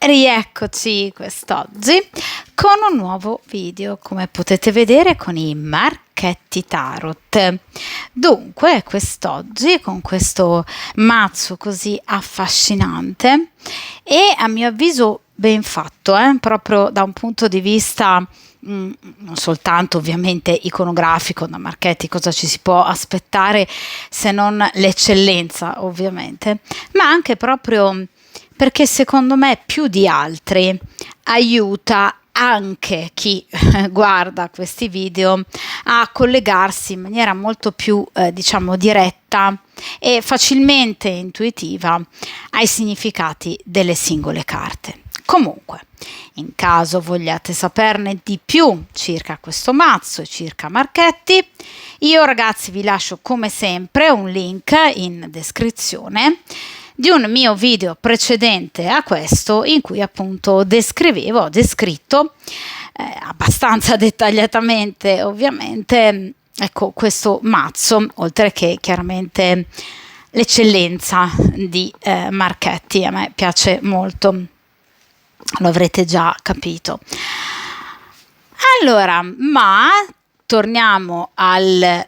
Rieccoci quest'oggi con un nuovo video, come potete vedere, con i Marchetti Tarot. Dunque, quest'oggi con questo mazzo così affascinante e a mio avviso ben fatto, proprio da un punto di vista non soltanto ovviamente iconografico. Da Marchetti cosa ci si può aspettare se non l'eccellenza, ovviamente, ma anche proprio perché secondo me più di altri aiuta anche chi guarda questi video a collegarsi in maniera molto più diretta e facilmente intuitiva ai significati delle singole carte. Comunque, in caso vogliate saperne di più circa questo mazzo e circa Marchetti, io ragazzi vi lascio come sempre un link in descrizione di un mio video precedente a questo, in cui appunto ho descritto abbastanza dettagliatamente ovviamente, ecco, questo mazzo, oltre che chiaramente l'eccellenza di Marchetti. A me piace molto, lo avrete già capito. Allora, ma torniamo al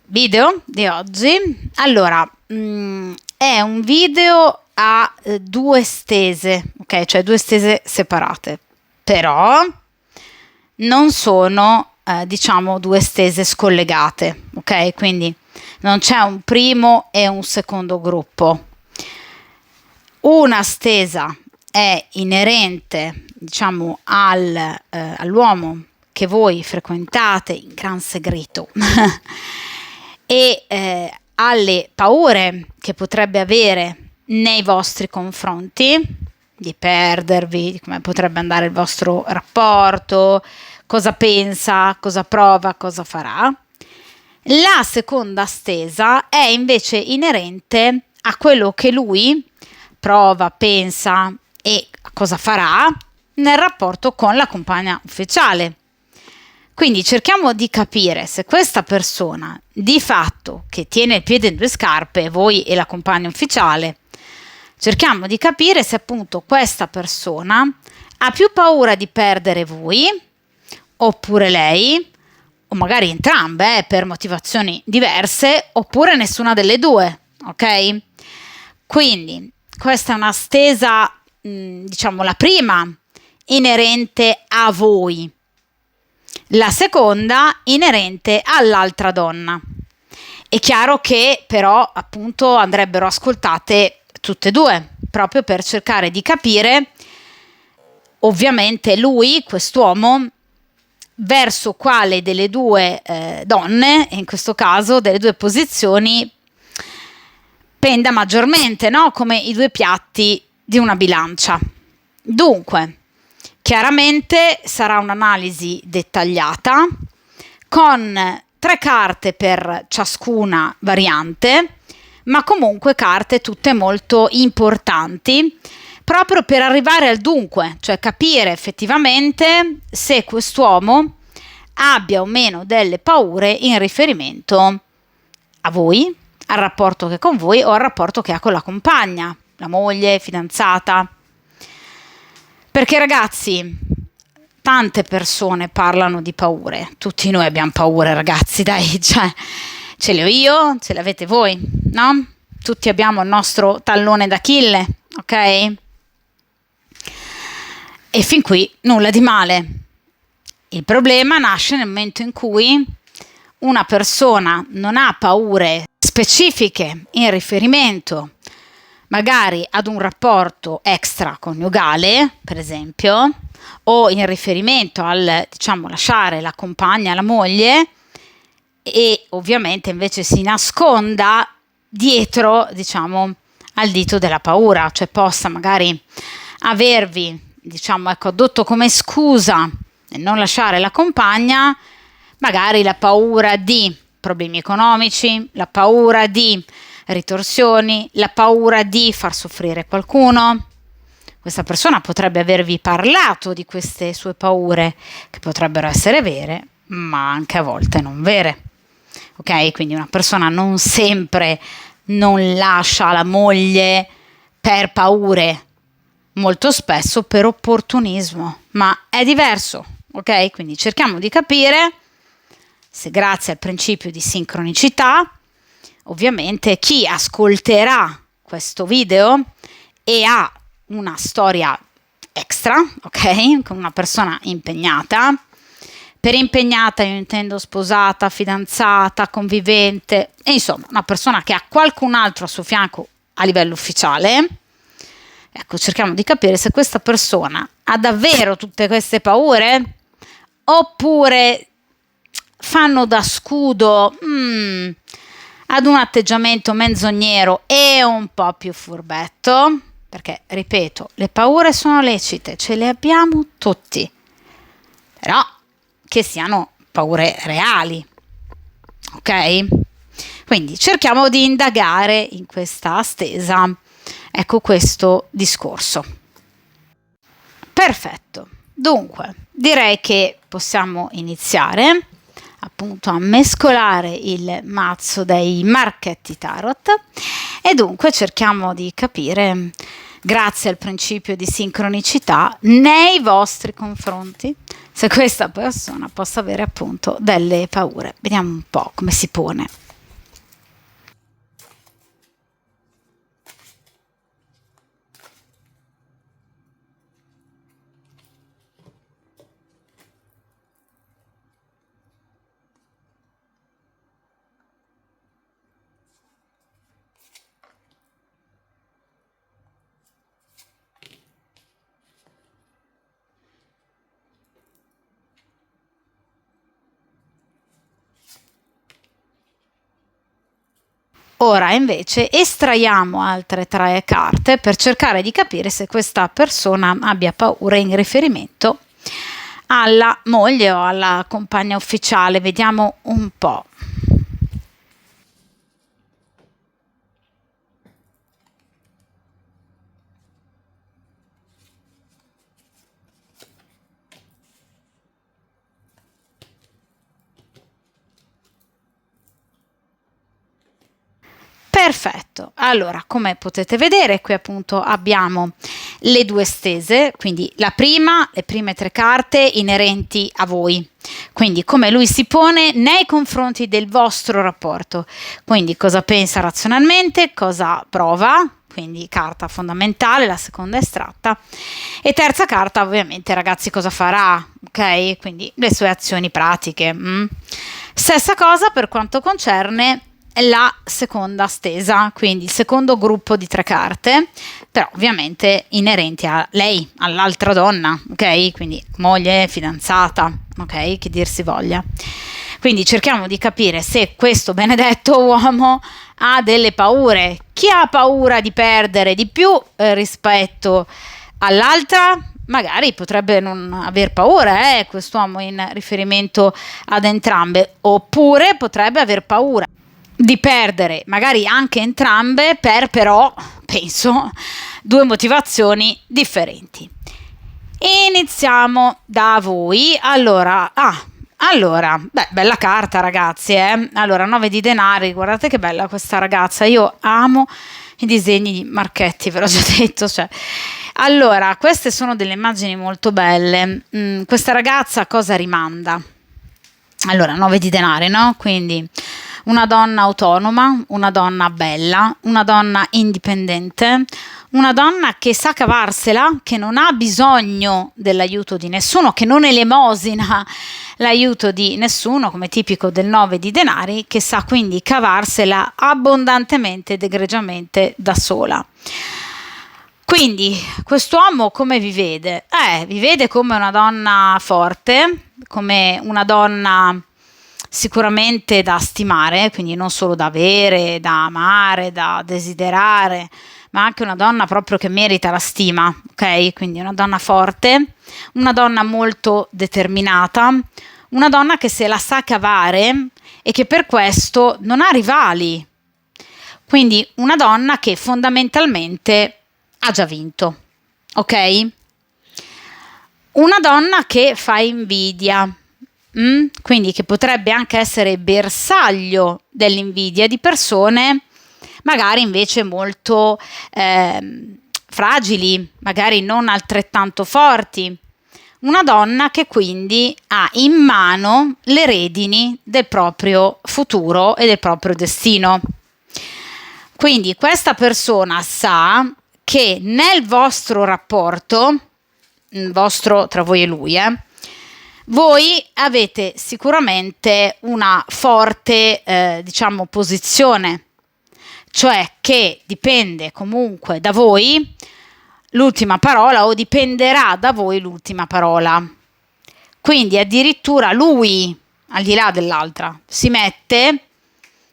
video di oggi. Allora, è un video a due stese, ok? Cioè due stese separate, però non sono due stese scollegate, ok? Quindi non c'è un primo e un secondo gruppo. Una stesa è inerente, all'uomo che voi frequentate in gran segreto e alle paure che potrebbe avere nei vostri confronti, di perdervi, di come potrebbe andare il vostro rapporto, cosa pensa, cosa prova, cosa farà. La seconda stesa è invece inerente a quello che lui prova, pensa e cosa farà nel rapporto con la compagna ufficiale. Quindi cerchiamo di capire se questa persona di fatto, che tiene il piede in due scarpe, voi e la compagna ufficiale, cerchiamo di capire se appunto questa persona ha più paura di perdere voi, oppure lei, o magari entrambe per motivazioni diverse, oppure nessuna delle due, ok? Quindi questa è una stesa, la prima, inerente a voi. La seconda inerente all'altra donna. È chiaro che però appunto andrebbero ascoltate tutte e due, proprio per cercare di capire ovviamente lui, quest'uomo, verso quale delle due donne, in questo caso delle due posizioni, penda maggiormente, no? Come i due piatti di una bilancia. Dunque, chiaramente sarà un'analisi dettagliata con 3 carte per ciascuna variante, ma comunque carte tutte molto importanti, proprio per arrivare al dunque, cioè capire effettivamente se quest'uomo abbia o meno delle paure in riferimento a voi, al rapporto che ha con voi o al rapporto che ha con la compagna, la moglie, fidanzata. Perché ragazzi, tante persone parlano di paure, tutti noi abbiamo paure ragazzi, dai, cioè ce le ho io, ce le avete voi, no? Tutti abbiamo il nostro tallone d'Achille, ok? E fin qui nulla di male. Il problema nasce nel momento in cui una persona non ha paure specifiche in riferimento magari ad un rapporto extraconiugale, per esempio, o in riferimento al, lasciare la compagna, la moglie, e ovviamente invece si nasconda dietro, al dito della paura, cioè possa magari avervi, addotto come scusa nel non lasciare la compagna, magari la paura di problemi economici, la paura di ritorsioni, la paura di far soffrire qualcuno. Questa persona potrebbe avervi parlato di queste sue paure, che potrebbero essere vere, ma anche a volte non vere. Ok? Quindi una persona non sempre non lascia la moglie per paure molto spesso per opportunismo, ma è diverso, ok? Quindi cerchiamo di capire se grazie al principio di sincronicità, ovviamente chi ascolterà questo video e ha una storia extra, ok? Con una persona impegnata. Per impegnata io intendo sposata, fidanzata, convivente, e insomma una persona che ha qualcun altro a suo fianco a livello ufficiale. Ecco, cerchiamo di capire se questa persona ha davvero tutte queste paure oppure fanno da scudo ad un atteggiamento menzognero e un po' più furbetto, perché, ripeto, le paure sono lecite, ce le abbiamo tutti, però che siano paure reali, ok? Quindi cerchiamo di indagare in questa stesa, ecco, questo discorso. Perfetto, dunque direi che possiamo iniziare appunto a mescolare il mazzo dei Marchetti Tarot e dunque cerchiamo di capire, grazie al principio di sincronicità nei vostri confronti, se questa persona possa avere appunto delle paure. Vediamo un po' come si pone. Ora invece estraiamo altre 3 carte per cercare di capire se questa persona abbia paura in riferimento alla moglie o alla compagna ufficiale. Vediamo un po'. Perfetto, allora come potete vedere qui appunto abbiamo le 2 stese, quindi la prima, le prime 3 carte inerenti a voi, quindi come lui si pone nei confronti del vostro rapporto, quindi cosa pensa razionalmente, cosa prova, quindi carta fondamentale, la seconda estratta, e terza carta ovviamente ragazzi cosa farà, ok? Quindi le sue azioni pratiche. Stessa cosa per quanto concerne la seconda stesa, quindi il secondo gruppo di 3 carte, però ovviamente inerenti a lei, all'altra donna, ok? Quindi moglie, fidanzata, ok? Che dir si voglia. Quindi cerchiamo di capire se questo benedetto uomo ha delle paure. Chi ha paura di perdere di più rispetto all'altra? Magari potrebbe non aver paura, quest'uomo in riferimento ad entrambe, oppure potrebbe aver paura di perdere magari anche entrambe per però, penso, 2 motivazioni differenti. Iniziamo da voi. Allora, bella carta ragazzi, Allora, 9 di denari, guardate che bella questa ragazza, io amo i disegni di Marchetti, ve l'ho già detto, cioè. Allora, queste sono delle immagini molto belle. Questa ragazza cosa rimanda? Allora, 9 di denari, no? Quindi una donna autonoma, una donna bella, una donna indipendente, una donna che sa cavarsela, che non ha bisogno dell'aiuto di nessuno, che non elemosina l'aiuto di nessuno, come tipico del 9 di denari, che sa quindi cavarsela abbondantemente ed egregiamente da sola. Quindi quest'uomo come vi vede? Vi vede come una donna forte, come una donna sicuramente da stimare, quindi non solo da avere, da amare, da desiderare, ma anche una donna proprio che merita la stima, ok? Quindi una donna forte, una donna molto determinata, una donna che se la sa cavare e che per questo non ha rivali. Quindi una donna che fondamentalmente ha già vinto, ok? Una donna che fa invidia, quindi che potrebbe anche essere bersaglio dell'invidia di persone magari invece molto fragili, magari non altrettanto forti. Una donna che quindi ha in mano le redini del proprio futuro e del proprio destino. Quindi questa persona sa che nel vostro rapporto, il vostro tra voi e lui, voi avete sicuramente una forte, posizione, cioè che dipende comunque da voi l'ultima parola o dipenderà da voi l'ultima parola. Quindi addirittura lui, al di là dell'altra, si mette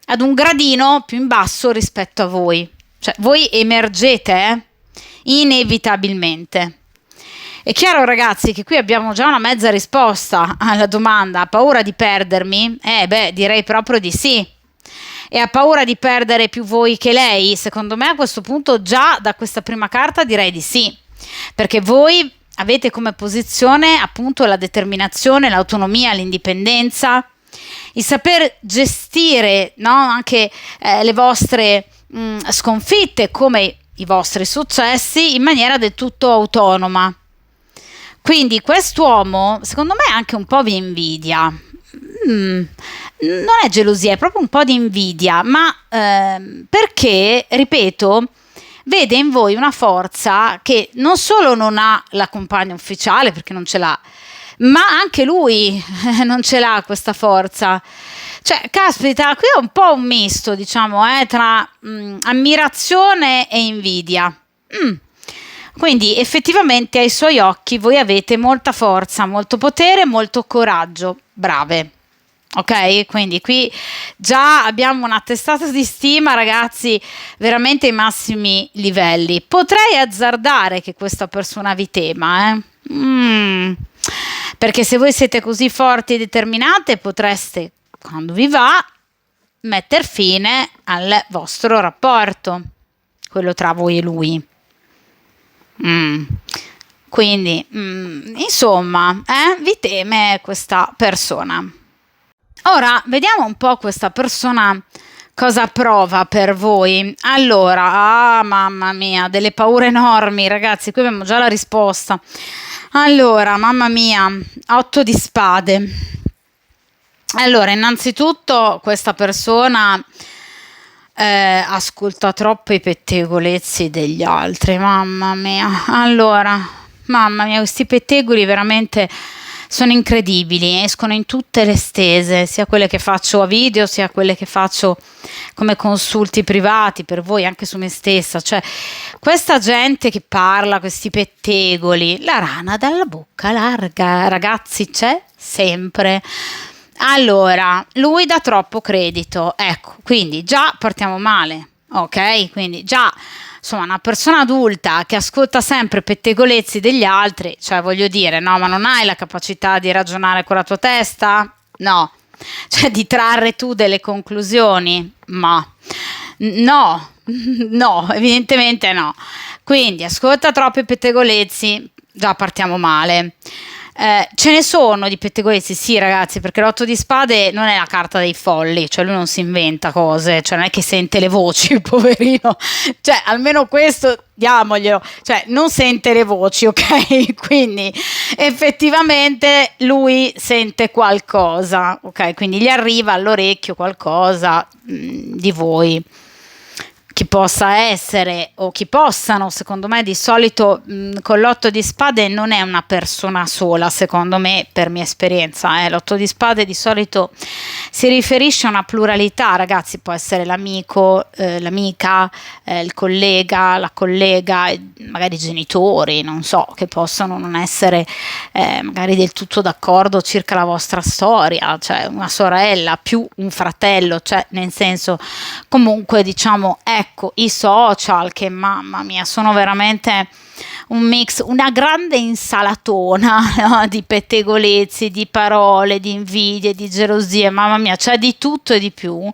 ad un gradino più in basso rispetto a voi. Cioè voi emergete inevitabilmente. È chiaro ragazzi che qui abbiamo già una mezza risposta alla domanda: ha paura di perdermi? Direi proprio di sì. E ha paura di perdere più voi che lei? Secondo me a questo punto già da questa prima carta direi di sì, perché voi avete come posizione appunto la determinazione, l'autonomia, l'indipendenza, il saper gestire, no? Anche le vostre sconfitte come i vostri successi in maniera del tutto autonoma. Quindi quest'uomo secondo me anche un po' vi invidia. Non è gelosia, è proprio un po' di invidia, ma perché, ripeto, vede in voi una forza che non solo non ha la compagna ufficiale, perché non ce l'ha, ma anche lui non ce l'ha questa forza. Cioè, caspita, qui è un po' un misto, diciamo, tra ammirazione e invidia. Quindi effettivamente ai suoi occhi voi avete molta forza, molto potere, molto coraggio. Brave. Ok? Quindi qui già abbiamo un attestato di stima, ragazzi, veramente ai massimi livelli. Potrei azzardare che questa persona vi tema, perché se voi siete così forti e determinate, potreste, quando vi va, metter fine al vostro rapporto, quello tra voi e lui. Quindi, insomma, vi teme questa persona. Ora, vediamo un po' questa persona cosa prova per voi. Allora, mamma mia, delle paure enormi, ragazzi, qui abbiamo già la risposta. Allora, mamma mia, 8 di spade. Allora, innanzitutto questa persona ascolta troppo i pettegolezzi degli altri, mamma mia. Allora, mamma mia, questi pettegoli veramente sono incredibili, escono in tutte le stese, sia quelle che faccio a video, sia quelle che faccio come consulti privati per voi, anche su me stessa. Cioè, questa gente che parla, questi pettegoli, la rana dalla bocca larga, ragazzi, c'è sempre. Allora, lui dà troppo credito, ecco, quindi già partiamo male, ok? Quindi già, insomma, una persona adulta che ascolta sempre pettegolezzi degli altri, cioè voglio dire, no, ma non hai la capacità di ragionare con la tua testa? No, cioè di trarre tu delle conclusioni? Ma no, no, evidentemente no. Quindi ascolta troppi pettegolezzi, già partiamo male. Ce ne sono di pettegolezzi, sì ragazzi, perché l'otto di spade non è la carta dei folli, cioè lui non si inventa cose, cioè non è che sente le voci, poverino, cioè almeno questo diamoglielo, cioè non sente le voci, ok? Quindi effettivamente lui sente qualcosa, ok? Quindi gli arriva all'orecchio qualcosa di voi. Chi possa essere o chi possano, secondo me di solito con l'otto di spade non è una persona sola, secondo me, per mia esperienza, l'otto di spade di solito si riferisce a una pluralità, ragazzi, può essere l'amico, l'amica, il collega, la collega, magari i genitori, non so, che possono non essere magari del tutto d'accordo circa la vostra storia, cioè una sorella più un fratello, cioè nel senso, comunque diciamo, ecco, i social che mamma mia sono veramente un mix, una grande insalatona, no? Di pettegolezzi, di parole, di invidie, di gelosie, mamma mia, c'è di tutto e di più.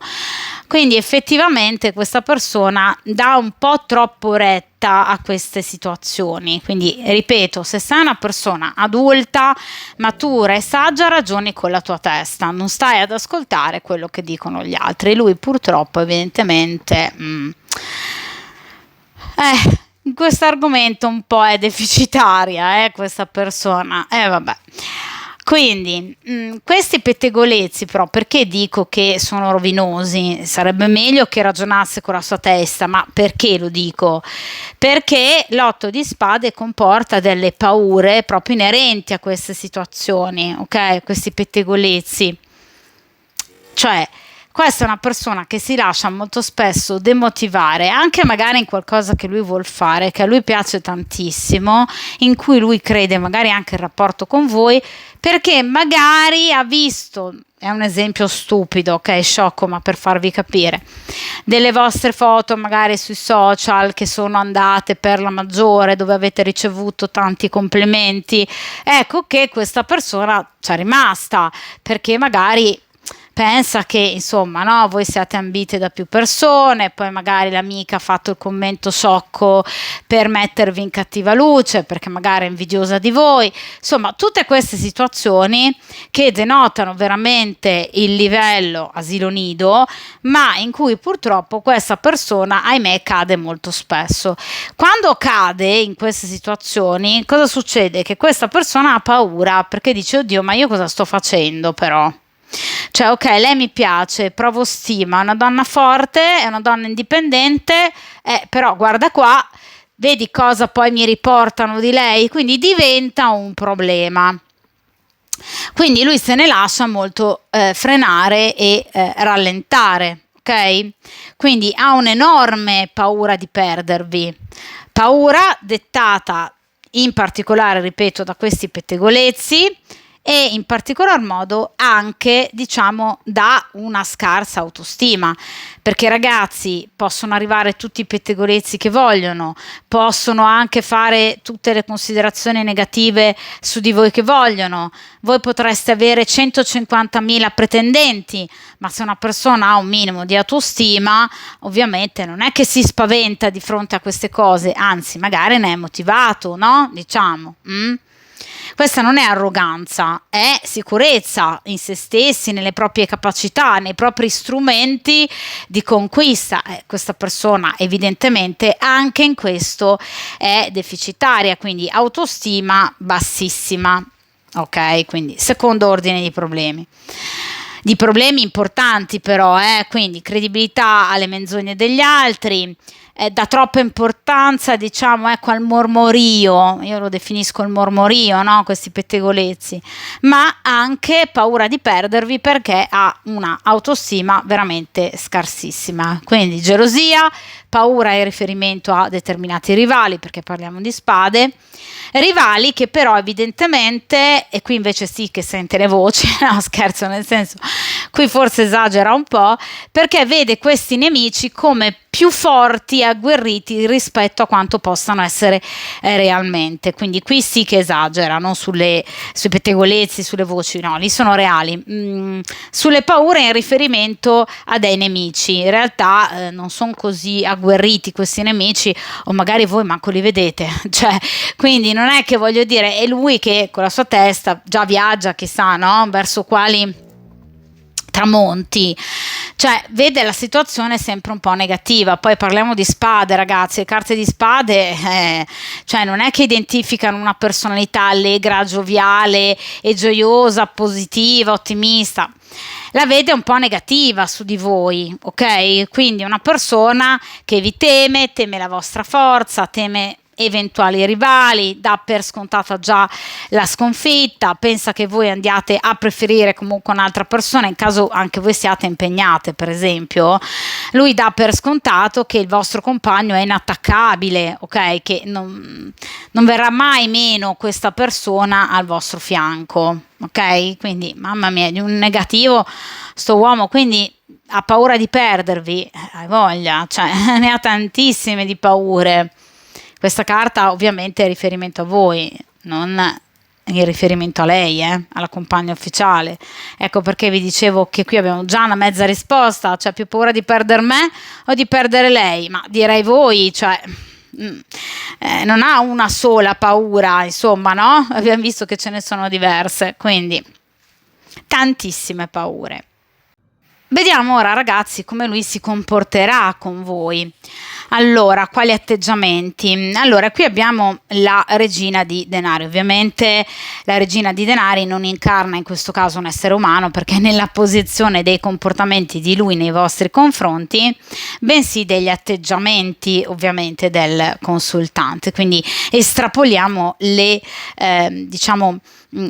Quindi effettivamente questa persona dà un po' troppo retta a queste situazioni. Quindi ripeto, se sei una persona adulta, matura e saggia, ragioni con la tua testa, non stai ad ascoltare quello che dicono gli altri. Lui purtroppo evidentemente in questo argomento un po' è deficitaria, questa persona, vabbè. Quindi, questi pettegolezzi però, perché dico che sono rovinosi? Sarebbe meglio che ragionasse con la sua testa, ma perché lo dico? Perché l'otto di spade comporta delle paure proprio inerenti a queste situazioni, ok? Questi pettegolezzi. Cioè, questa è una persona che si lascia molto spesso demotivare, anche magari in qualcosa che lui vuol fare, che a lui piace tantissimo, in cui lui crede magari anche il rapporto con voi, perché magari ha visto, è un esempio stupido, ok, sciocco, ma per farvi capire, delle vostre foto magari sui social che sono andate per la maggiore, dove avete ricevuto tanti complimenti, ecco che questa persona c'è rimasta, perché magari pensa che insomma, no, voi siate ambite da più persone, poi magari l'amica ha fatto il commento sciocco per mettervi in cattiva luce, perché magari è invidiosa di voi, insomma, tutte queste situazioni che denotano veramente il livello asilo nido, ma in cui purtroppo questa persona, ahimè, cade molto spesso. Quando cade in queste situazioni, cosa succede? Che questa persona ha paura, perché dice, oddio, ma io cosa sto facendo però? Cioè, ok, lei mi piace, provo stima, è una donna forte, è una donna indipendente, però guarda qua, vedi cosa poi mi riportano di lei, quindi diventa un problema. Quindi lui se ne lascia molto frenare e rallentare, ok? Quindi ha un'enorme paura di perdervi, paura dettata in particolare, ripeto, da questi pettegolezzi, e in particolar modo anche, diciamo, da una scarsa autostima, perché ragazzi possono arrivare tutti i pettegolezzi che vogliono, possono anche fare tutte le considerazioni negative su di voi che vogliono, voi potreste avere 150.000 pretendenti, ma se una persona ha un minimo di autostima, ovviamente non è che si spaventa di fronte a queste cose, anzi magari ne è motivato, no? Diciamo. Questa non è arroganza, è sicurezza in se stessi, nelle proprie capacità, nei propri strumenti di conquista. Questa persona evidentemente anche in questo è deficitaria, quindi autostima bassissima. Ok, quindi secondo ordine di problemi importanti però, quindi credibilità alle menzogne degli altri, dà troppa importanza, diciamo, ecco, al mormorio, io lo definisco il mormorio, no? Questi pettegolezzi, ma anche paura di perdervi perché ha una autostima veramente scarsissima, quindi gelosia, paura in riferimento a determinati rivali, perché parliamo di spade, rivali che però evidentemente, e qui invece sì che sente le voci, no scherzo, nel senso, qui forse esagera un po', perché vede questi nemici come più forti e agguerriti rispetto a quanto possano essere realmente, quindi qui sì che esagera, non sui pettegolezzi, sulle voci, no, lì sono reali. Sulle paure in riferimento a dei nemici, in realtà non sono così agguerriti questi nemici, o magari voi manco li vedete, cioè, quindi non è che, voglio dire, è lui che con la sua testa già viaggia, chissà, no, verso quali tramonti, cioè vede la situazione sempre un po' negativa. Poi parliamo di spade, ragazzi, le carte di spade cioè non è che identificano una personalità allegra, gioviale e gioiosa, positiva, ottimista, la vede un po' negativa su di voi, ok? Quindi una persona che vi teme la vostra forza, teme eventuali rivali, dà per scontata già la sconfitta, pensa che voi andiate a preferire comunque un'altra persona in caso anche voi siate impegnate, per esempio. Lui dà per scontato che il vostro compagno è inattaccabile, ok? Che non verrà mai meno questa persona al vostro fianco, ok? Quindi mamma mia, di un negativo sto uomo, quindi ha paura di perdervi, hai voglia, cioè ne ha tantissime di paure. Questa carta ovviamente è riferimento a voi, non in riferimento a lei, alla compagna ufficiale. Ecco perché vi dicevo che qui abbiamo già una mezza risposta, cioè più paura di perdere me o di perdere lei, ma direi voi, cioè non ha una sola paura, insomma, no? Abbiamo visto che ce ne sono diverse, quindi tantissime paure. Vediamo ora, ragazzi, come lui si comporterà con voi. Allora, quali atteggiamenti? Allora, qui abbiamo la regina di denari. Ovviamente la regina di denari non incarna in questo caso un essere umano perché è nella posizione dei comportamenti di lui nei vostri confronti, bensì degli atteggiamenti ovviamente del consultante. Quindi estrapoliamo le diciamo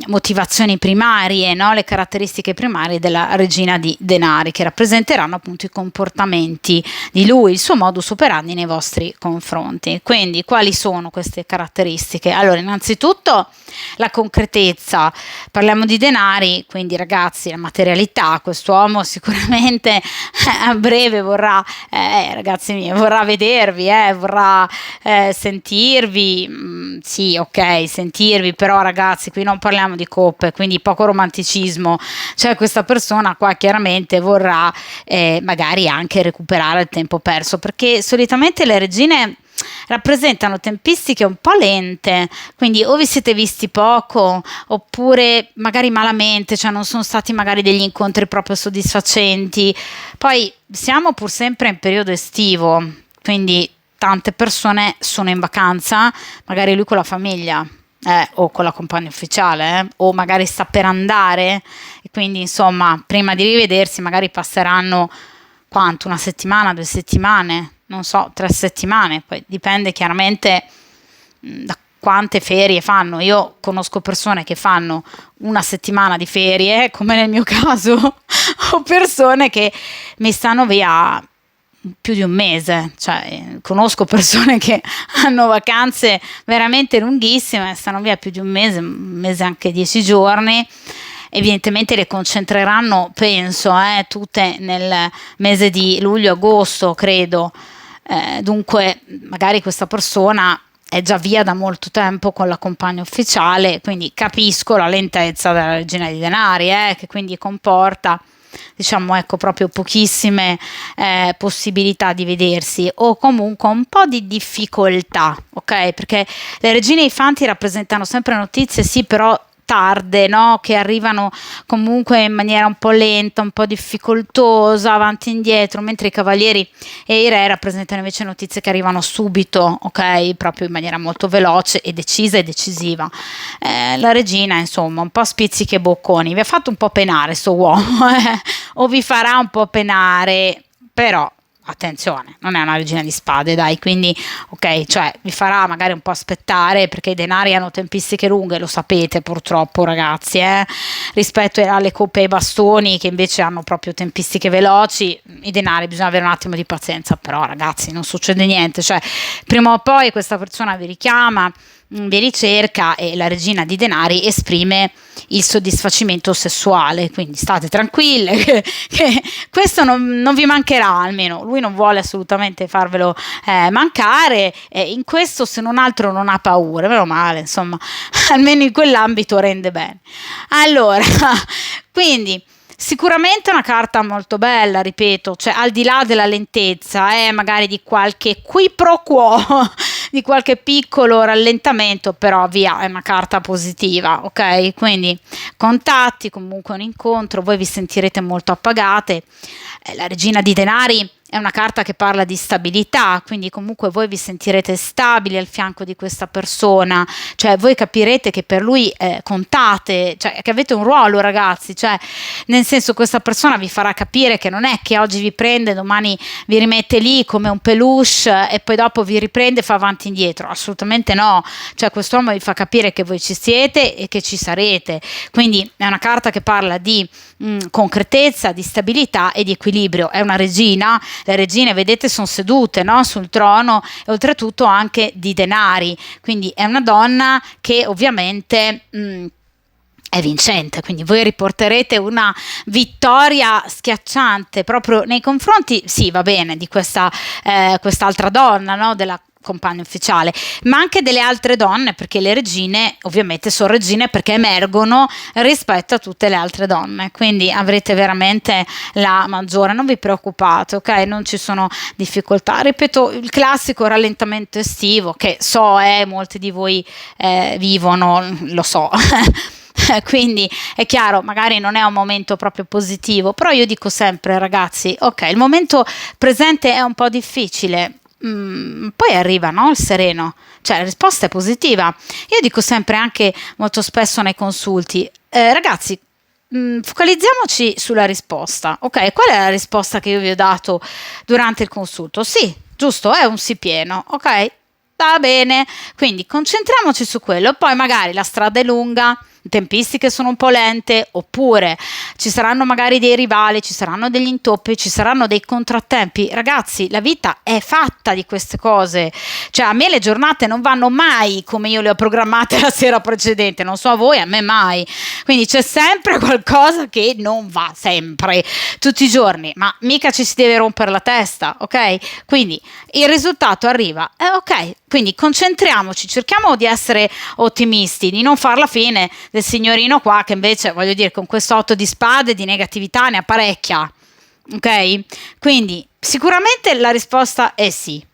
motivazioni primarie, no? Le caratteristiche primarie della regina di denari che rappresenteranno appunto i comportamenti di lui, il suo modus operandi nei vostri confronti. Quindi quali sono queste caratteristiche? Allora, innanzitutto la concretezza, parliamo di denari, quindi ragazzi la materialità, quest'uomo sicuramente a breve vorrà, ragazzi miei, vorrà vedervi, vorrà sentirvi, sì ok, sentirvi, però ragazzi qui non parliamo di coppe, quindi poco romanticismo, cioè questa persona qua chiaramente vorrà magari anche recuperare il tempo perso, perché solitamente le regine rappresentano tempistiche un po' lente, quindi o vi siete visti poco oppure magari malamente, cioè non sono stati magari degli incontri proprio soddisfacenti. Poi siamo pur sempre in periodo estivo, quindi tante persone sono in vacanza, magari lui con la famiglia. O con la compagna ufficiale, o magari sta per andare e quindi insomma prima di rivedersi magari passeranno quanto? Una settimana, 2 settimane, non so, 3 settimane, poi dipende chiaramente da quante ferie fanno. Io conosco persone che fanno una settimana di ferie, come nel mio caso, o persone che mi stanno via più di un mese, cioè conosco persone che hanno vacanze veramente lunghissime, stanno via più di un mese anche 10 giorni. Evidentemente le concentreranno, penso, tutte nel mese di luglio-agosto, credo. Dunque, magari questa persona è già via da molto tempo con la compagna ufficiale, quindi capisco la lentezza della regina di denari, che quindi comporta, diciamo, ecco, proprio pochissime possibilità di vedersi o comunque un po' di difficoltà, ok? Perché le regine e i fanti rappresentano sempre notizie, sì, però tarde, no? Che arrivano comunque in maniera un po' lenta, un po' difficoltosa, avanti e indietro, mentre i cavalieri e i re rappresentano invece notizie che arrivano subito, ok? Proprio in maniera molto veloce e decisa e decisiva. La regina, insomma, un po' spizzichi e bocconi, vi ha fatto un po' penare sto uomo, o vi farà un po' penare, però attenzione, non è una regina di spade, dai, quindi ok, cioè vi farà magari un po' aspettare perché i denari hanno tempistiche lunghe, lo sapete purtroppo ragazzi, rispetto alle coppe e ai bastoni che invece hanno proprio tempistiche veloci. I denari bisogna avere un attimo di pazienza, però ragazzi non succede niente, cioè prima o poi questa persona vi richiama, vi ricerca e la regina di denari esprime il soddisfacimento sessuale, quindi state tranquille che questo non vi mancherà, almeno lui non vuole assolutamente farvelo mancare, in questo se non altro non ha paura, meno male, insomma almeno in quell'ambito rende bene. Allora quindi sicuramente una carta molto bella, ripeto, cioè al di là della lentezza, magari di qualche qui pro quo, di qualche piccolo rallentamento, però via, è una carta positiva, ok? Quindi contatti, comunque un incontro, voi vi sentirete molto appagate. La regina di denari è una carta che parla di stabilità, quindi comunque voi vi sentirete stabili al fianco di questa persona, cioè voi capirete che per lui contate, cioè che avete un ruolo ragazzi, cioè nel senso questa persona vi farà capire che non è che oggi vi prende, domani vi rimette lì come un peluche e poi dopo vi riprende e fa avanti e indietro, assolutamente no, cioè quest'uomo vi fa capire che voi ci siete e che ci sarete, quindi è una carta che parla di concretezza, di stabilità e di equilibrio. È una regina, le regine vedete sono sedute, no? Sul trono e oltretutto anche di denari, quindi è una donna che ovviamente è vincente, quindi voi riporterete una vittoria schiacciante proprio nei confronti, sì va bene, di quest'altra donna, no? Della compagna ufficiale, ma anche delle altre donne, perché le regine ovviamente sono regine perché emergono rispetto a tutte le altre donne, quindi avrete veramente la maggiore, non vi preoccupate, ok? Non ci sono difficoltà, ripeto, il classico rallentamento estivo che so molti di voi vivono, lo so. Quindi è chiaro, magari non è un momento proprio positivo, però io dico sempre ragazzi, ok, il momento presente è un po' difficile, poi arriva, no, il sereno, cioè la risposta è positiva. Io dico sempre, anche molto spesso nei consulti, ragazzi, focalizziamoci sulla risposta. Ok, qual è la risposta che io vi ho dato durante il consulto? Sì, giusto, è un sì pieno, ok? Va bene, quindi concentriamoci su quello, poi magari la strada è lunga, le tempistiche sono un po' lente, oppure ci saranno magari dei rivali, ci saranno degli intoppi, ci saranno dei contrattempi. Ragazzi, la vita è fatta di queste cose, cioè a me le giornate non vanno mai come io le ho programmate la sera precedente, non so a voi, a me mai, quindi c'è sempre qualcosa che non va sempre, tutti i giorni, ma mica ci si deve rompere la testa, ok? Quindi il risultato arriva, ok, quindi concentriamoci, cerchiamo di essere ottimisti, di non far la fine del signorino qua che invece, voglio dire, con questo 8 di spade di negatività ne apparecchia, ok? Quindi sicuramente la risposta è sì.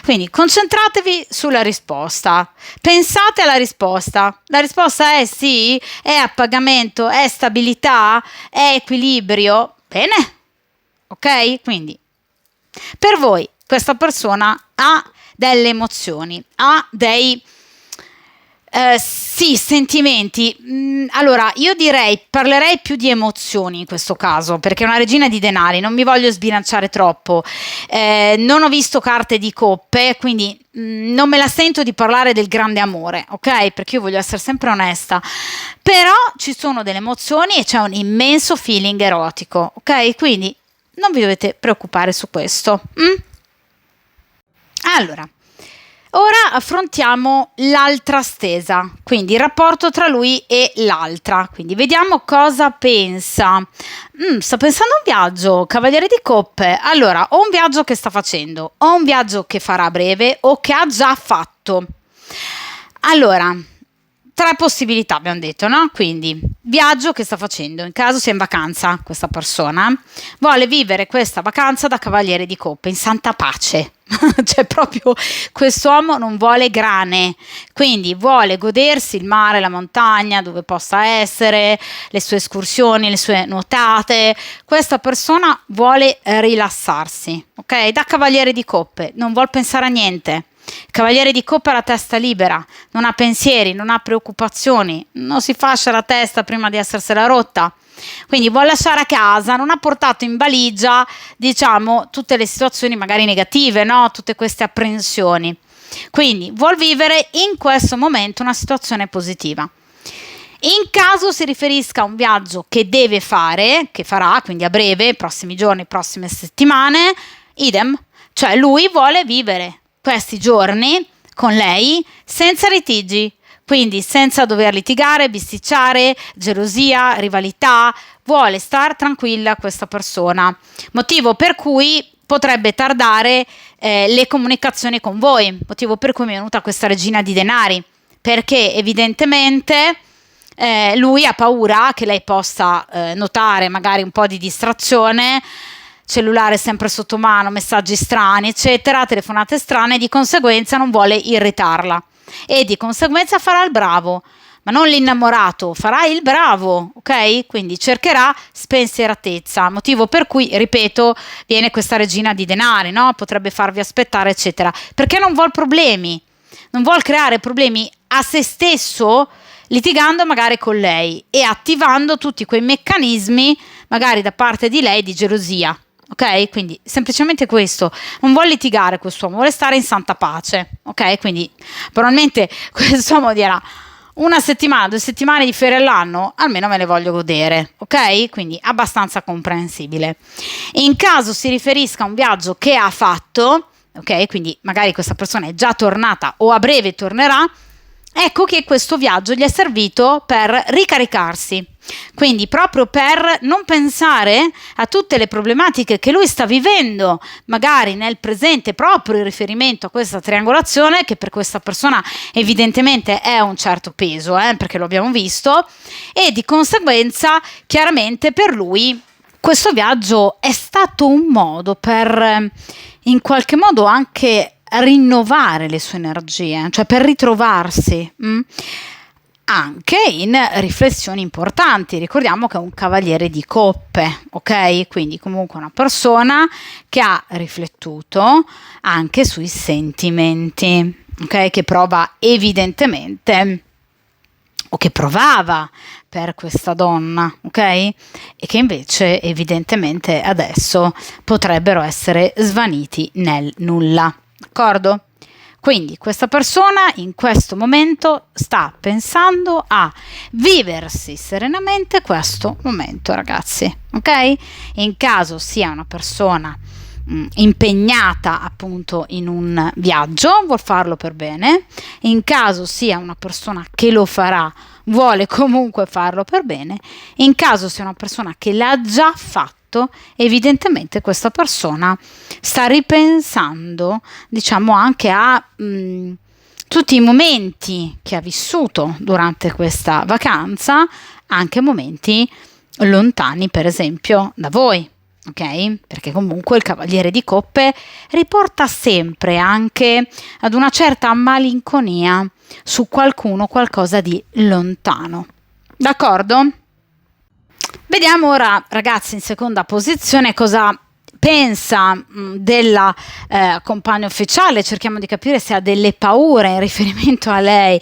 Quindi concentratevi sulla risposta, pensate alla risposta, la risposta è sì, è appagamento, è stabilità, è equilibrio, bene, ok? Quindi per voi questa persona ha delle emozioni, ha dei sì, sentimenti. Allora, io parlerei più di emozioni in questo caso, perché è una regina di denari, non mi voglio sbilanciare troppo. Non ho visto carte di coppe, quindi non me la sento di parlare del grande amore, ok? Perché io voglio essere sempre onesta. Però ci sono delle emozioni e c'è un immenso feeling erotico, ok? Quindi non vi dovete preoccupare su questo. Allora, ora affrontiamo l'altra stesa, quindi il rapporto tra lui e l'altra. Quindi vediamo cosa pensa. Sta pensando a un viaggio, cavaliere di coppe. Allora, o un viaggio che sta facendo, o un viaggio che farà a breve, o che ha già fatto. Allora, tre possibilità abbiamo detto, no? Quindi, viaggio che sta facendo, in caso sia in vacanza questa persona, vuole vivere questa vacanza da cavaliere di coppe in santa pace. Cioè proprio quest'uomo non vuole grane, quindi vuole godersi il mare, la montagna, dove possa essere, le sue escursioni, le sue nuotate. Questa persona vuole rilassarsi, ok? Da cavaliere di coppe, non vuole pensare a niente. Cavaliere di coppe ha la testa libera, non ha pensieri, non ha preoccupazioni, non si fascia la testa prima di essersela rotta. Quindi vuole lasciare a casa, non ha portato in valigia, diciamo, tutte le situazioni magari negative, no? Tutte queste apprensioni. Quindi vuol vivere in questo momento una situazione positiva. In caso si riferisca a un viaggio che deve fare, che farà, quindi a breve, prossimi giorni, prossime settimane, idem, cioè lui vuole vivere questi giorni con lei senza litigi, quindi senza dover litigare, bisticciare, gelosia, rivalità, vuole star tranquilla questa persona, motivo per cui potrebbe tardare le comunicazioni con voi, motivo per cui mi è venuta questa regina di denari, perché evidentemente lui ha paura che lei possa notare magari un po' di distrazione, cellulare sempre sotto mano, messaggi strani, eccetera, telefonate strane, e di conseguenza non vuole irritarla e di conseguenza farà il bravo, ma non l'innamorato, farà il bravo, ok? Quindi cercherà spensieratezza, motivo per cui, ripeto, viene questa regina di denari, no? Potrebbe farvi aspettare, eccetera, perché non vuol problemi, non vuol creare problemi a se stesso, litigando magari con lei e attivando tutti quei meccanismi magari da parte di lei di gelosia. Ok? Quindi semplicemente questo, non vuole litigare quest'uomo, vuole stare in santa pace, ok? Quindi probabilmente quest'uomo dirà: una settimana, 2 settimane di ferie all'anno, almeno me le voglio godere, ok? Quindi abbastanza comprensibile. In caso si riferisca a un viaggio che ha fatto, ok? Quindi magari questa persona è già tornata o a breve tornerà, ecco che questo viaggio gli è servito per ricaricarsi, quindi proprio per non pensare a tutte le problematiche che lui sta vivendo magari nel presente, proprio in riferimento a questa triangolazione che per questa persona evidentemente è un certo peso, perché lo abbiamo visto, e di conseguenza chiaramente per lui questo viaggio è stato un modo per in qualche modo anche rinnovare le sue energie, cioè per ritrovarsi. anche in riflessioni importanti. Ricordiamo che è un cavaliere di coppe, ok? Quindi comunque una persona che ha riflettuto anche sui sentimenti, ok? Che prova evidentemente, o che provava per questa donna, ok? E che invece evidentemente adesso potrebbero essere svaniti nel nulla, d'accordo? Quindi questa persona in questo momento sta pensando a viversi serenamente questo momento, ragazzi, ok? In caso sia una persona impegnata appunto in un viaggio, vuol farlo per bene, in caso sia una persona che lo farà, vuole comunque farlo per bene, in caso sia una persona che l'ha già fatto, evidentemente questa persona sta ripensando, diciamo, anche a tutti i momenti che ha vissuto durante questa vacanza, anche momenti lontani per esempio da voi. Ok? Perché comunque il cavaliere di coppe riporta sempre anche ad una certa malinconia su qualcuno, qualcosa di lontano. D'accordo? Vediamo ora, ragazzi, in seconda posizione cosa pensa della compagna ufficiale. Cerchiamo di capire se ha delle paure in riferimento a lei.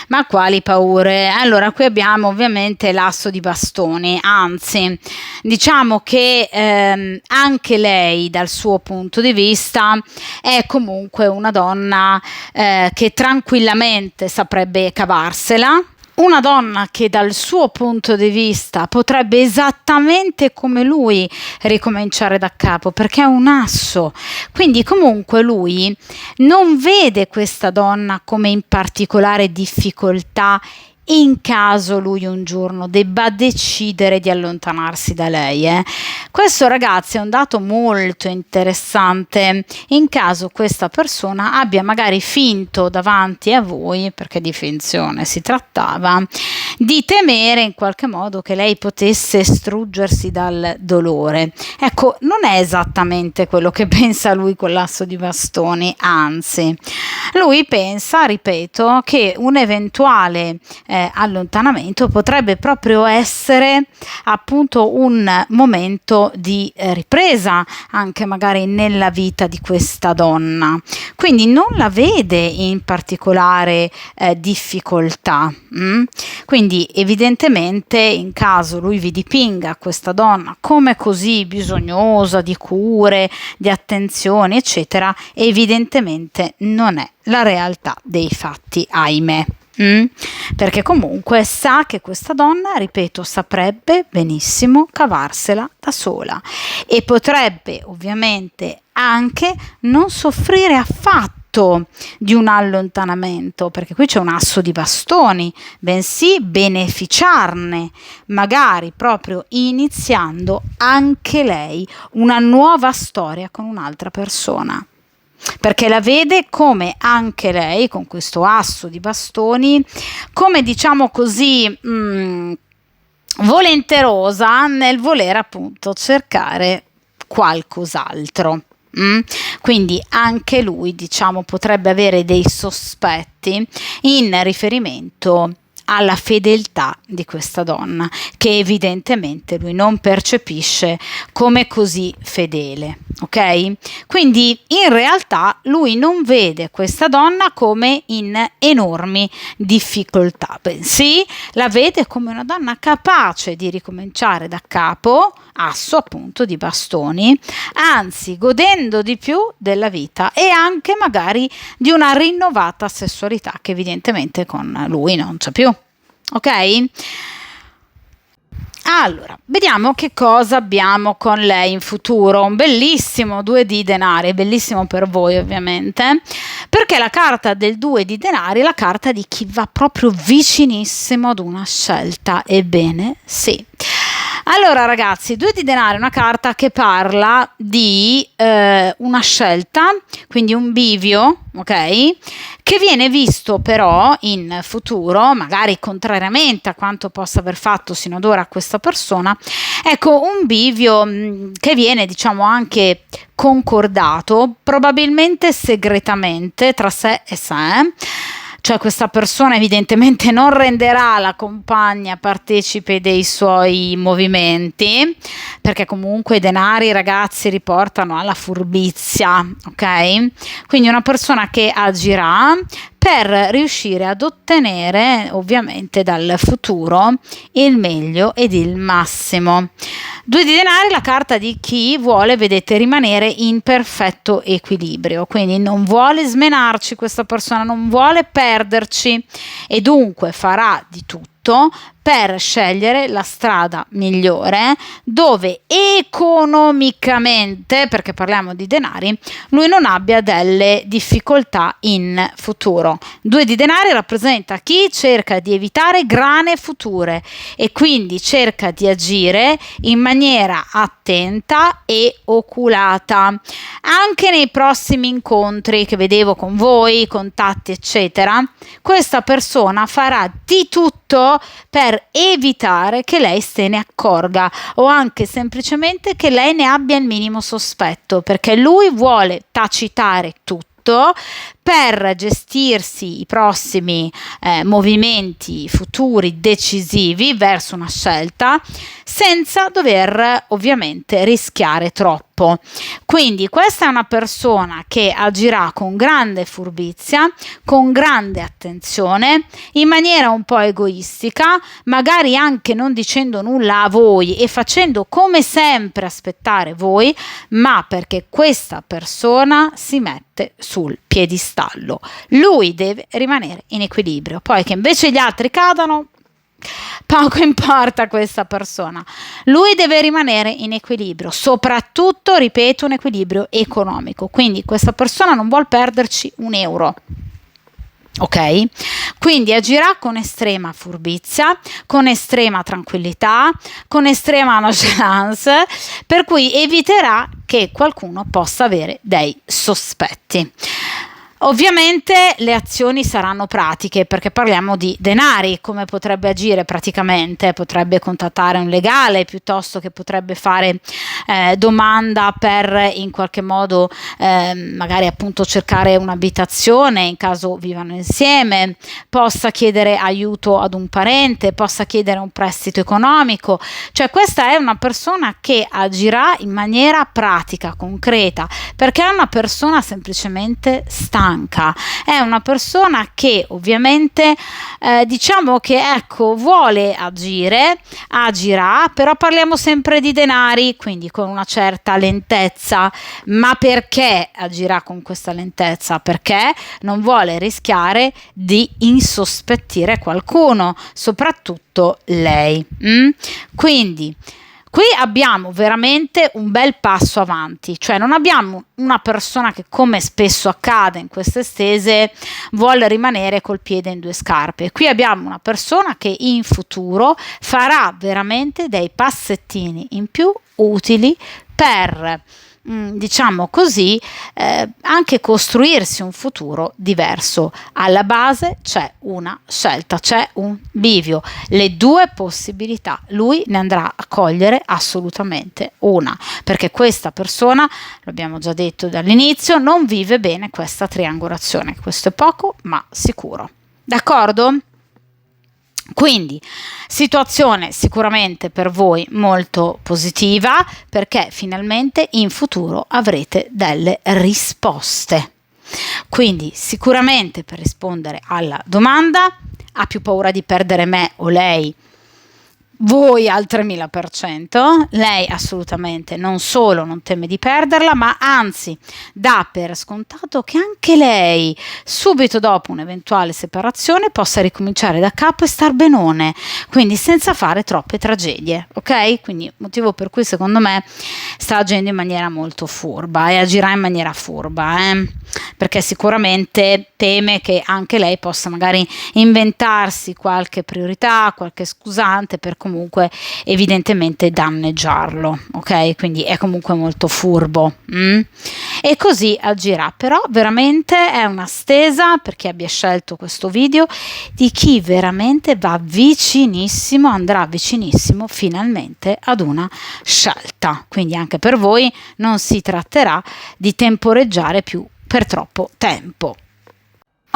Ma quali paure? Allora, qui abbiamo ovviamente l'asso di bastoni, anzi diciamo che anche lei dal suo punto di vista è comunque una donna che tranquillamente saprebbe cavarsela. Una donna che dal suo punto di vista potrebbe esattamente come lui ricominciare da capo, perché è un asso. Quindi comunque lui non vede questa donna come in particolare difficoltà in caso lui un giorno debba decidere di allontanarsi da lei. Questo, ragazzi, è un dato molto interessante in caso questa persona abbia magari finto davanti a voi, perché di finzione si trattava, di temere in qualche modo che lei potesse struggersi dal dolore. Ecco, non è esattamente quello che pensa lui con l'asso di bastoni, anzi, lui pensa, ripeto, che un eventuale allontanamento potrebbe proprio essere appunto un momento di ripresa anche magari nella vita di questa donna, quindi non la vede in particolare difficoltà. Quindi evidentemente in caso lui vi dipinga questa donna come così bisognosa di cure, di attenzioni eccetera, evidentemente non è la realtà dei fatti, ahimè. Perché comunque sa che questa donna, ripeto, saprebbe benissimo cavarsela da sola e potrebbe ovviamente anche non soffrire affatto di un allontanamento, perché qui c'è un asso di bastoni, bensì beneficiarne, magari proprio iniziando anche lei una nuova storia con un'altra persona. Perché la vede come anche lei, con questo asso di bastoni, come diciamo così volenterosa nel voler appunto cercare qualcos'altro. Quindi anche lui, diciamo, potrebbe avere dei sospetti in riferimento alla fedeltà di questa donna, che evidentemente lui non percepisce come così fedele, ok? Quindi in realtà lui non vede questa donna come in enormi difficoltà, bensì la vede come una donna capace di ricominciare da capo, asso appunto di bastoni, anzi godendo di più della vita e anche magari di una rinnovata sessualità che evidentemente con lui non c'è più. Ok? Allora, vediamo che cosa abbiamo con lei in futuro. Un bellissimo 2 di denari, bellissimo per voi ovviamente, perché la carta del 2 di denari è la carta di chi va proprio vicinissimo ad una scelta. Ebbene, sì. Allora ragazzi, 2 di denari è una carta che parla di una scelta, quindi un bivio, ok? Che viene visto però in futuro, magari contrariamente a quanto possa aver fatto sino ad ora questa persona, ecco un bivio che viene diciamo anche concordato, probabilmente segretamente tra sé e sé, cioè questa persona evidentemente non renderà la compagna partecipe dei suoi movimenti, perché comunque i denari, ragazzi, riportano alla furbizia, ok? Quindi una persona che agirà per riuscire ad ottenere ovviamente dal futuro il meglio ed il massimo. 2 di denari, la carta di chi vuole, vedete, rimanere in perfetto equilibrio, quindi non vuole smenarci questa persona, non vuole perderci e dunque farà di tutto per scegliere la strada migliore dove economicamente, perché parliamo di denari, lui non abbia delle difficoltà in futuro. 2 di denari rappresenta chi cerca di evitare grane future e quindi cerca di agire in maniera attenta e oculata. Anche nei prossimi incontri che vedevo con voi, contatti eccetera, questa persona farà di tutto per evitare che lei se ne accorga o anche semplicemente che lei ne abbia il minimo sospetto, perché lui vuole tacitare tutto per gestirsi i prossimi movimenti futuri decisivi verso una scelta senza dover ovviamente rischiare troppo. Quindi questa è una persona che agirà con grande furbizia, con grande attenzione, in maniera un po' egoistica, magari anche non dicendo nulla a voi e facendo come sempre aspettare voi, ma perché questa persona si mette sul piedistallo. Lui deve rimanere in equilibrio, poi che invece gli altri cadano, poco importa a questa persona. Lui deve rimanere in equilibrio, soprattutto, ripeto, un equilibrio economico. Quindi questa persona non vuol perderci un euro. Ok? Quindi agirà con estrema furbizia, con estrema tranquillità, con estrema nonchalance, per cui eviterà che qualcuno possa avere dei sospetti. Ovviamente le azioni saranno pratiche perché parliamo di denari. Come potrebbe agire praticamente? Potrebbe contattare un legale piuttosto che potrebbe fare domanda per in qualche modo magari appunto cercare un'abitazione in caso vivano insieme, possa chiedere aiuto ad un parente, possa chiedere un prestito economico. Cioè questa è una persona che agirà in maniera pratica, concreta, perché è una persona semplicemente stanca. È una persona che ovviamente diciamo che ecco vuole agire, agirà, però parliamo sempre di denari, quindi con una certa lentezza. Ma perché agirà con questa lentezza? Perché non vuole rischiare di insospettire qualcuno, soprattutto lei. Quindi qui abbiamo veramente un bel passo avanti, cioè non abbiamo una persona che, come spesso accade in queste stese, vuole rimanere col piede in 2 scarpe. Qui abbiamo una persona che in futuro farà veramente dei passettini in più utili per diciamo così, anche costruirsi un futuro diverso. Alla base c'è una scelta, c'è un bivio, le 2 possibilità. Lui ne andrà a cogliere assolutamente una, perché questa persona, l'abbiamo già detto dall'inizio, non vive bene questa triangolazione. Questo è poco ma sicuro. D'accordo? Quindi situazione sicuramente per voi molto positiva, perché finalmente in futuro avrete delle risposte. Quindi sicuramente, per rispondere alla domanda, ha più paura di perdere me o lei? Voi al 3000%, lei assolutamente non solo non teme di perderla, ma anzi dà per scontato che anche lei, subito dopo un'eventuale separazione, possa ricominciare da capo e star benone, quindi senza fare troppe tragedie, ok? Quindi motivo per cui secondo me sta agendo in maniera molto furba e agirà in maniera furba, perché sicuramente teme che anche lei possa magari inventarsi qualche priorità, qualche scusante per comunque evidentemente danneggiarlo, ok? Quindi è comunque molto furbo e così agirà. Però veramente è una stesa, per chi abbia scelto questo video, di chi veramente va vicinissimo, andrà vicinissimo finalmente ad una scelta. Quindi anche per voi non si tratterà di temporeggiare più per troppo tempo.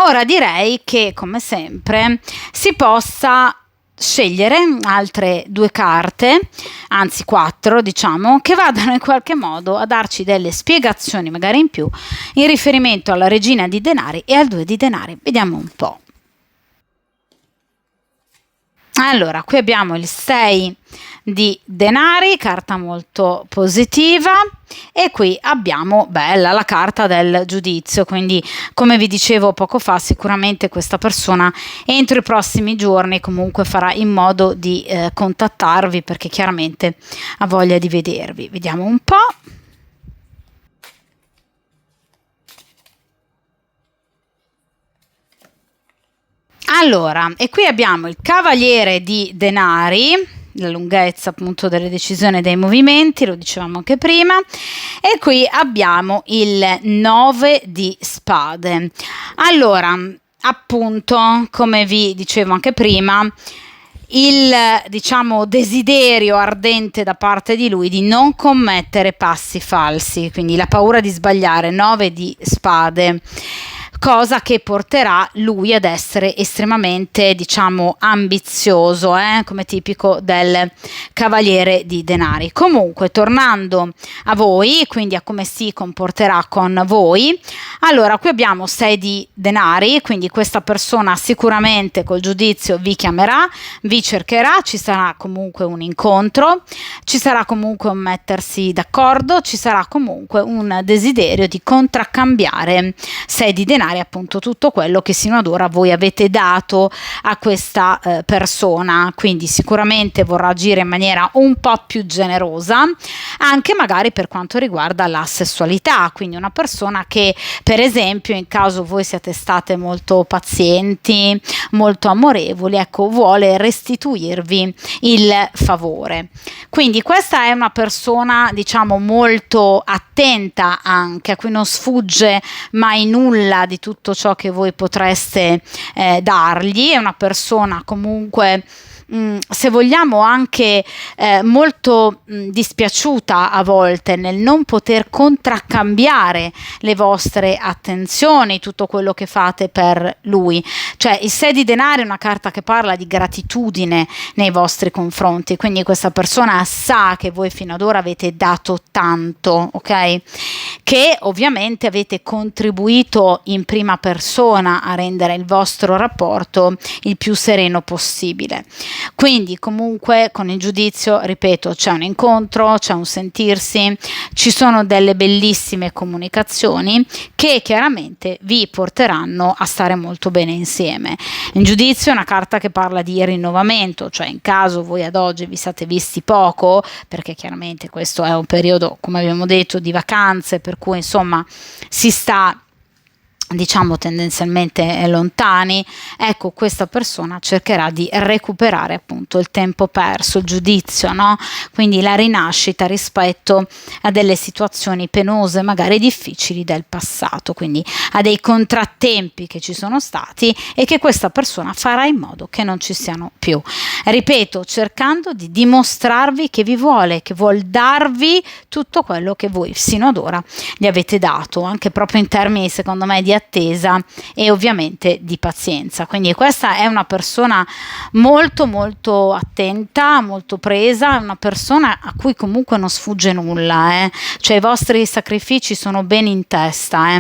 Ora direi che, come sempre, si possa scegliere altre 2 carte, anzi 4 diciamo, che vadano in qualche modo a darci delle spiegazioni magari in più in riferimento alla regina di denari e al 2 di denari. Vediamo un po'. Allora, qui abbiamo il 6 di denari, carta molto positiva, e qui abbiamo, bella, la carta del giudizio, quindi come vi dicevo poco fa, sicuramente questa persona entro i prossimi giorni comunque farà in modo di contattarvi, perché chiaramente ha voglia di vedervi. Vediamo un po'. Allora, e qui abbiamo il cavaliere di denari, la lunghezza appunto delle decisioni e dei movimenti, lo dicevamo anche prima, e qui abbiamo il 9 di spade. Allora, appunto, come vi dicevo anche prima, il diciamo desiderio ardente da parte di lui di non commettere passi falsi, quindi la paura di sbagliare, 9 di spade, cosa che porterà lui ad essere estremamente, diciamo, ambizioso, come tipico del cavaliere di denari. Comunque, tornando a voi, quindi a come si comporterà con voi, allora qui abbiamo 6 di denari, quindi questa persona sicuramente col giudizio vi chiamerà, vi cercherà, ci sarà comunque un incontro, ci sarà comunque un mettersi d'accordo, ci sarà comunque un desiderio di contraccambiare 6 di denari, appunto tutto quello che sino ad ora voi avete dato a questa persona, quindi sicuramente vorrà agire in maniera un po' più generosa, anche magari per quanto riguarda la sessualità, quindi una persona che per esempio, in caso voi siate state molto pazienti, molto amorevoli, ecco, vuole restituirvi il favore. Quindi questa è una persona, diciamo, molto attenta, anche a cui non sfugge mai nulla di tutto ciò che voi potreste dargli. È una persona comunque, se vogliamo, anche molto dispiaciuta a volte nel non poter contraccambiare le vostre attenzioni, tutto quello che fate per lui. Cioè il 6 di denari è una carta che parla di gratitudine nei vostri confronti, quindi questa persona sa che voi fino ad ora avete dato tanto, ok? Che ovviamente avete contribuito in prima persona a rendere il vostro rapporto il più sereno possibile. Quindi comunque con il giudizio, ripeto, c'è un incontro, c'è un sentirsi, ci sono delle bellissime comunicazioni che chiaramente vi porteranno a stare molto bene insieme. Il giudizio è una carta che parla di rinnovamento, cioè in caso voi ad oggi vi siate visti poco, perché chiaramente questo è un periodo, come abbiamo detto, di vacanze, per cui insomma si sta, diciamo, tendenzialmente lontani, ecco, questa persona cercherà di recuperare appunto il tempo perso, il giudizio, no? Quindi la rinascita rispetto a delle situazioni penose, magari difficili del passato, quindi a dei contrattempi che ci sono stati e che questa persona farà in modo che non ci siano più. Ripeto, cercando di dimostrarvi che vi vuole, che vuol darvi tutto quello che voi sino ad ora gli avete dato, anche proprio in termini, secondo me, di attesa e ovviamente di pazienza. Quindi questa è una persona molto molto attenta, molto presa, una persona a cui comunque non sfugge nulla, cioè i vostri sacrifici sono ben in testa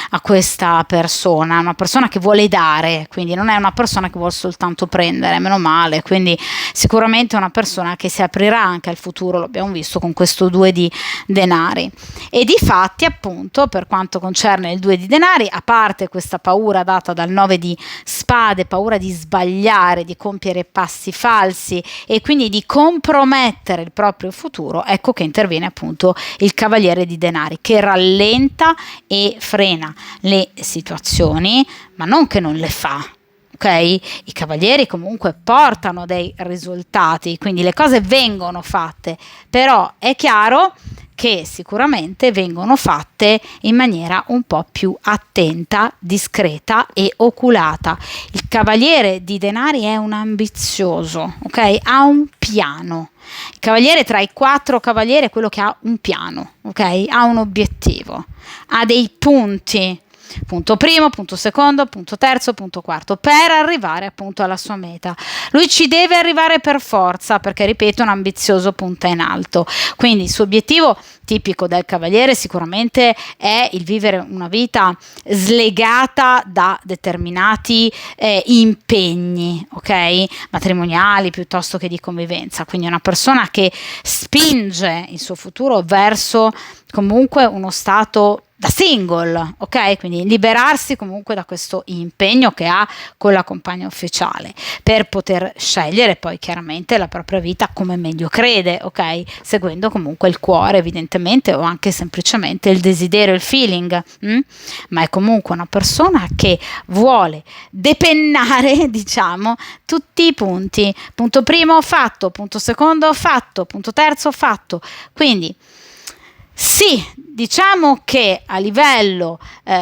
a questa persona, una persona che vuole dare, quindi non è una persona che vuole soltanto prendere, meno male, quindi sicuramente è una persona che si aprirà anche al futuro, lo abbiamo visto con questo 2 di denari. E di fatti, appunto, per quanto concerne il 2 di denari, a parte questa paura data dal 9 di spade, paura di sbagliare, di compiere passi falsi e quindi di compromettere il proprio futuro, ecco che interviene appunto il cavaliere di denari, che rallenta e frena le situazioni, ma non che non le fa. Ok? I cavalieri comunque portano dei risultati, quindi le cose vengono fatte, però è chiaro che sicuramente vengono fatte in maniera un po' più attenta, discreta e oculata. Il cavaliere di denari è un ambizioso, ok? Ha un piano. Il cavaliere tra i 4 cavalieri è quello che ha un piano, ok? Ha un obiettivo, ha dei punti punto primo, punto secondo, punto terzo, punto quarto, per arrivare appunto alla sua meta. Lui ci deve arrivare per forza, perché ripeto, un ambizioso punta in alto. Quindi il suo obiettivo tipico del cavaliere sicuramente è il vivere una vita slegata da determinati impegni, ok? Matrimoniali piuttosto che di convivenza. Quindi una persona che spinge il suo futuro verso comunque uno stato da single, ok? Quindi liberarsi comunque da questo impegno che ha con la compagna ufficiale per poter scegliere poi chiaramente la propria vita come meglio crede, ok? Seguendo comunque il cuore evidentemente o anche semplicemente il desiderio, il feeling, ma è comunque una persona che vuole depennare, diciamo, tutti i punti. Punto primo fatto, punto secondo fatto, punto terzo fatto. Quindi sì, diciamo che a livello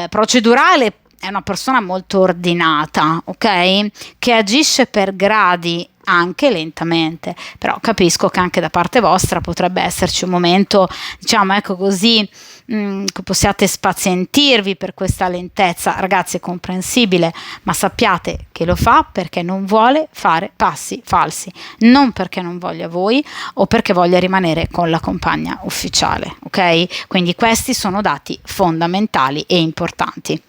procedurale è una persona molto ordinata, ok? Che agisce per gradi anche lentamente, però capisco che anche da parte vostra potrebbe esserci un momento, diciamo, ecco così, che possiate spazientirvi per questa lentezza. Ragazzi, è comprensibile, ma sappiate che lo fa perché non vuole fare passi falsi, non perché non voglia voi o perché voglia rimanere con la compagna ufficiale, ok? Quindi questi sono dati fondamentali e importanti.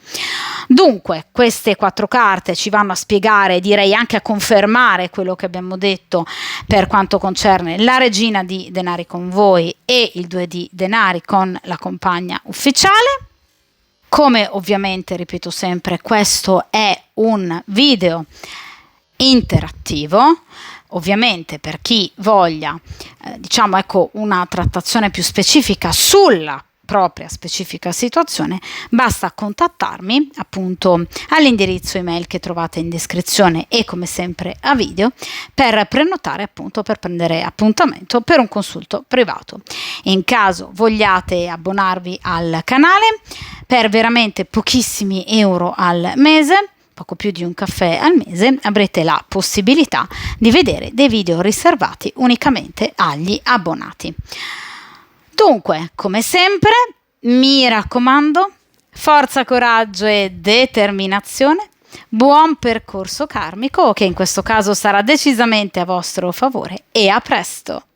Dunque, queste 4 carte ci vanno a spiegare, direi anche a confermare quello che abbiamo detto per quanto concerne la regina di denari con voi e il 2 di denari con la compagna ufficiale. Come ovviamente, ripeto sempre, questo è un video interattivo. Ovviamente per chi voglia, diciamo ecco, una trattazione più specifica sulla propria specifica situazione, basta contattarmi appunto all'indirizzo email che trovate in descrizione e come sempre a video per prenotare appunto, per prendere appuntamento per un consulto privato. In caso vogliate abbonarvi al canale per veramente pochissimi euro al mese, poco più di un caffè al mese, avrete la possibilità di vedere dei video riservati unicamente agli abbonati. Dunque, come sempre, mi raccomando, forza, coraggio e determinazione, buon percorso karmico, che in questo caso sarà decisamente a vostro favore, e a presto!